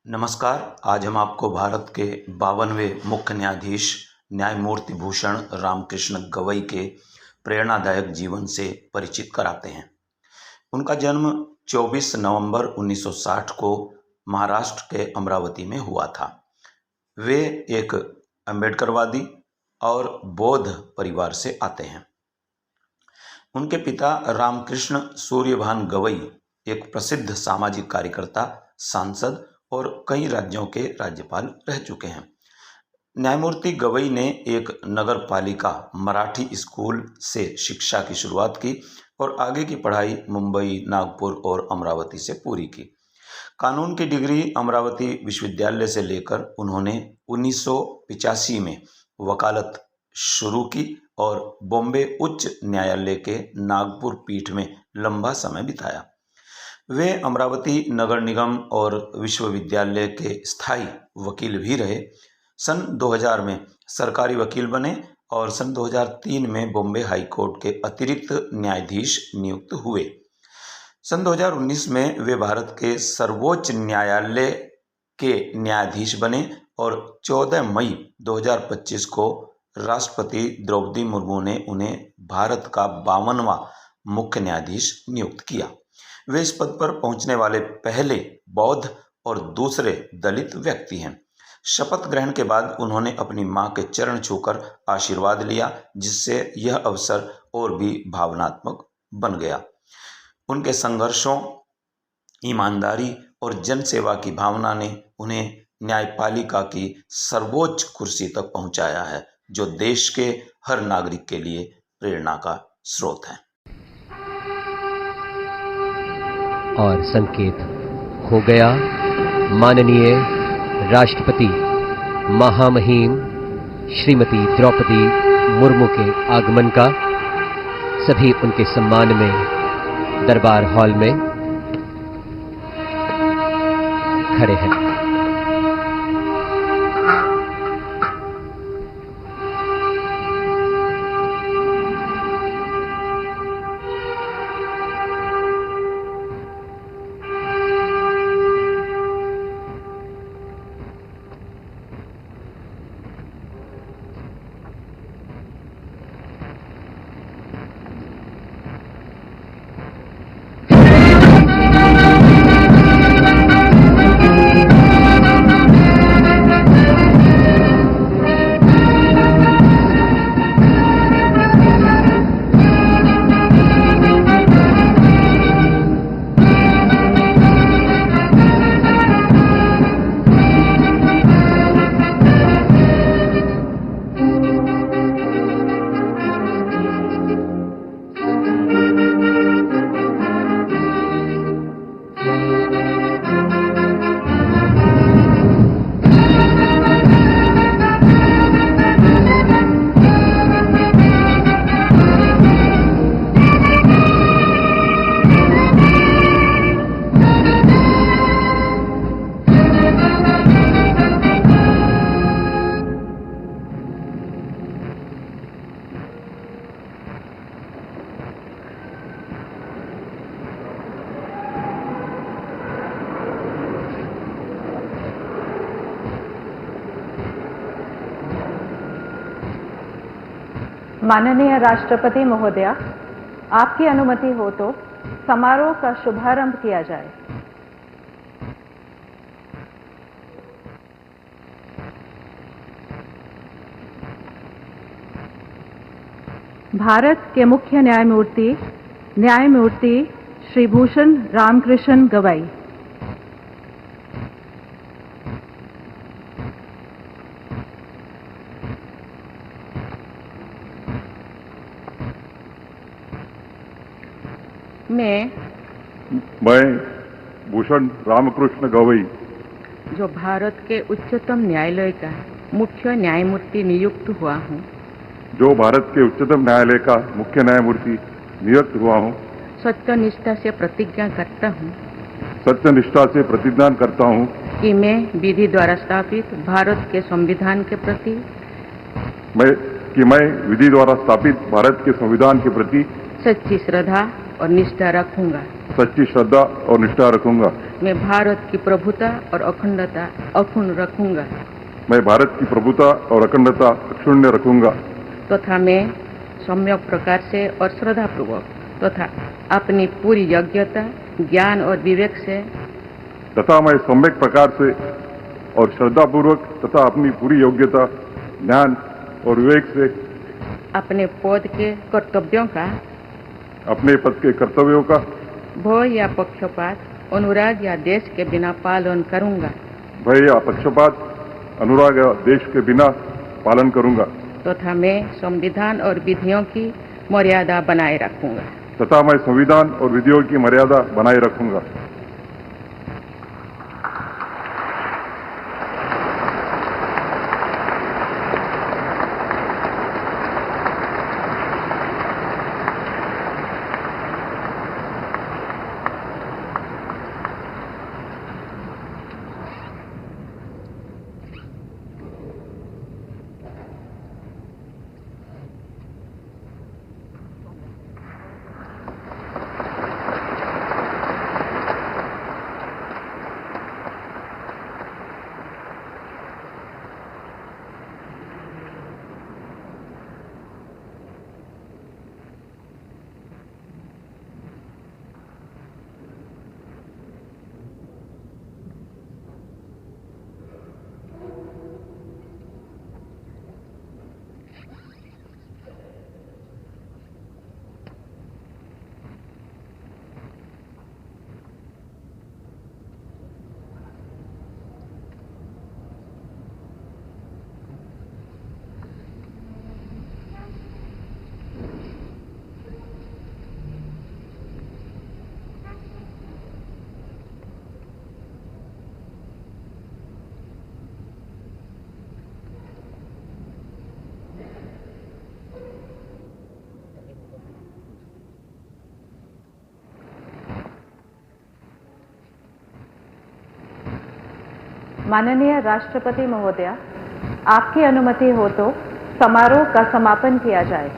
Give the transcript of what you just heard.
नमस्कार। आज हम आपको भारत के 52वें मुख्य न्यायाधीश न्यायमूर्ति भूषण रामकृष्ण गवई के प्रेरणादायक जीवन से परिचित कराते हैं। उनका जन्म 24 नवंबर 1960 को महाराष्ट्र के अमरावती में हुआ था। वे एक अम्बेडकरवादी और बौद्ध परिवार से आते हैं। उनके पिता रामकृष्ण सूर्यभान गवई एक प्रसिद्ध सामाजिक कार्यकर्ता, सांसद और कई राज्यों के राज्यपाल रह चुके हैं। न्यायमूर्ति गवई ने एक नगर पालिका मराठी स्कूल से शिक्षा की शुरुआत की और आगे की पढ़ाई मुंबई, नागपुर और अमरावती से पूरी की। कानून की डिग्री अमरावती विश्वविद्यालय से लेकर उन्होंने 1985 में वकालत शुरू की और बॉम्बे उच्च न्यायालय के नागपुर पीठ में लंबा समय बिताया। वे अमरावती नगर निगम और विश्वविद्यालय के स्थायी वकील भी रहे। सन 2000 में सरकारी वकील बने और सन 2003 में बॉम्बे हाई कोर्ट के अतिरिक्त न्यायाधीश नियुक्त हुए। सन 2019 में वे भारत के सर्वोच्च न्यायालय के न्यायाधीश बने और 14 मई 2025 को राष्ट्रपति द्रौपदी मुर्मू ने उन्हें भारत का 52वां मुख्य न्यायाधीश नियुक्त किया। वे इस पद पर पहुंचने वाले पहले बौद्ध और दूसरे दलित व्यक्ति हैं। शपथ ग्रहण के बाद उन्होंने अपनी मां के चरण छूकर आशीर्वाद लिया, जिससे यह अवसर और भी भावनात्मक बन गया। उनके संघर्षों, ईमानदारी और जनसेवा की भावना ने उन्हें न्यायपालिका की सर्वोच्च कुर्सी तक पहुंचाया है, जो देश के हर नागरिक के लिए प्रेरणा का स्रोत है। और संकेत हो गया माननीय राष्ट्रपति महामहिम श्रीमती द्रौपदी मुर्मू के आगमन का। सभी उनके सम्मान में दरबार हॉल में खड़े हैं। माननीय राष्ट्रपति महोदया, आपकी अनुमति हो तो समारोह का शुभारंभ किया जाए। भारत के मुख्य न्यायमूर्ति श्री भूषण रामकृष्ण गवई। मैं भूषण रामकृष्ण गवई, जो भारत के उच्चतम न्यायालय का मुख्य न्यायमूर्ति नियुक्त हुआ हूँ, जो भारत के उच्चतम न्यायालय का मुख्य न्यायमूर्ति नियुक्त हुआ हूँ, सत्यनिष्ठा से प्रतिज्ञा करता हूँ कि मैं विधि द्वारा स्थापित भारत के संविधान के प्रति सच्ची श्रद्धा और निष्ठा रखूंगा। सच्ची श्रद्धा और निष्ठा रखूंगा। मैं भारत की प्रभुता और अखंडता अक्षुण्ण रखूंगा मैं भारत की प्रभुता और अखंडता अक्षुण्ण रखूंगा तथा मैं सम्यक प्रकार से और श्रद्धापूर्वक तथा अपनी पूरी योग्यता ज्ञान और विवेक से तथा मैं सम्यक प्रकार से और श्रद्धापूर्वक तथा अपनी पूरी योग्यता ज्ञान और विवेक से अपने पद के कर्तव्यों का अपने पद के कर्तव्यों का भय या पक्षपात अनुराग या देश के बिना पालन करूंगा भय या पक्षपात अनुराग या देश के बिना पालन करूंगा तथा मैं संविधान और विधियों की मर्यादा बनाए रखूंगा तथा मैं संविधान और विधियों की मर्यादा बनाए रखूंगा। माननीय राष्ट्रपति महोदया, आपकी अनुमति हो तो समारोह का समापन किया जाए।